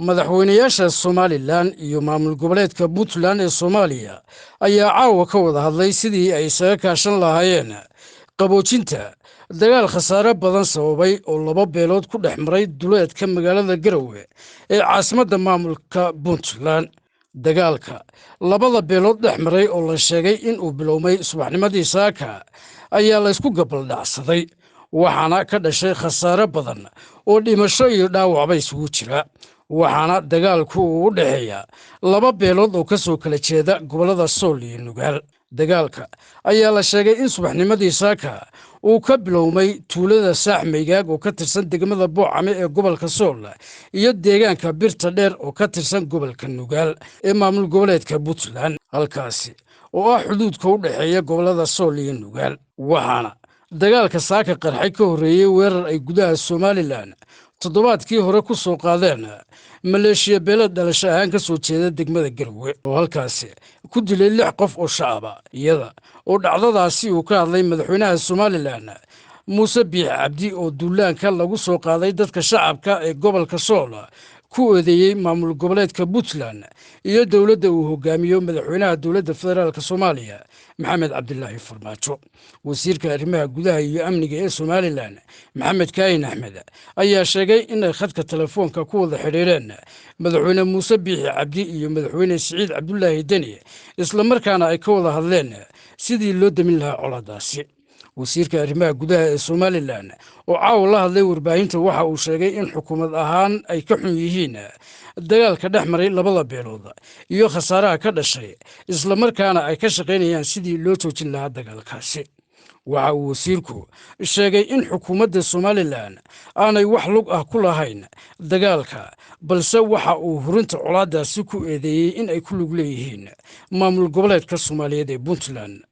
madaxweynayaasha Somaliland iyo maamul goboleedka Puntland ee Soomaaliya ayaa caawa ka wada hadlay sidii ay isaga kaashan lahaayeen qaboojinta dagaal khasaare badan sababay oo laba beelood ku dhex maray duleedka magaalada Garowe ee caasimadda maamulka Puntland. dagaalka labada beelood dhex maray oo la sheegay in uu bilowmay subaxnimadii saaka ayaa la isku gabaldhacsaday, waxaana ka dhashay khasaare badan oo dhimasho iyo dhaawacba isugu jira. waxaana dagaalku uu u dhexeeya laba beelood oo ka soo kala jeeda gobollada Sool iyo Nugaal. dagaalka ayaa la sheegay in subaxnimadii saaka uu ka bilowmay tuulada Saaxmaygaag oo ka tirsan degmada Boocame ee gobolka Sool iyo deegaanka Birta Dheer oo ka tirsan gobolka Nugaal ee maamul goboleedka Puntland, halkaasi oo ah xuduudka u dhexeeya gobollada Sool iyo Nugaal. waxaana dagaalka saaka qarxay ka horreeyay weerar ay gudaha Somaliland toddobaadkii hore ku soo qaadeen maleeshiya beelad dhalasho ahaan ka soo jeeda degmada Garowe oo halkaasi ku dilay 6 qof oo shacaba, iyada oo dhacdadaasi uu ka hadlay madaxweynaha Somaliland Muuse Biixi Cabdi oo duulaanka lagu soo qaaday dadka shacabka ee gobolka Sool ku eedeeyay maamul goboleedka Puntland iyo dowladda uu hogaamiyo madaxweynaha dowladda federaalka Soomaaliya Maxamed Cabdilaahi Farmaajo. wasiirka arrimaha gudaha iyo amniga ee Somaliland Maxamed Kaahin Axmed ayaa sheegay in ay khadka telefoonka ku wada xiriireen madaxweyne Muuse Biixi Cabdi iyo madaxweyne Siciid Cabdullaahi Deni, isla markaana ay ka wada hadleen sidii loo damin lahaa colaadaasi. wasiirka arrimaha gudaha ee Somaliland oo caawa la hadlay warbaahinta waxa uu sheegay in xukuumad ahaan ay ka xun yihiin dagaalka dhex maray labada beelood iyo khasaaraha ka dhashay, isla markaana ay ka shaqaynayaan sidii loo joojin lahaa dagaalkaasi. waxa uu wasiirku sheegay in xukuumadda Somaliland aanay wax lug ah ku lahayn dagaalka, balse waxa uu hurinta colaadaasi ku eedeeyay in ay ku lug leeyihiin maamul goboleedka Soomaaliyeed ee Puntland.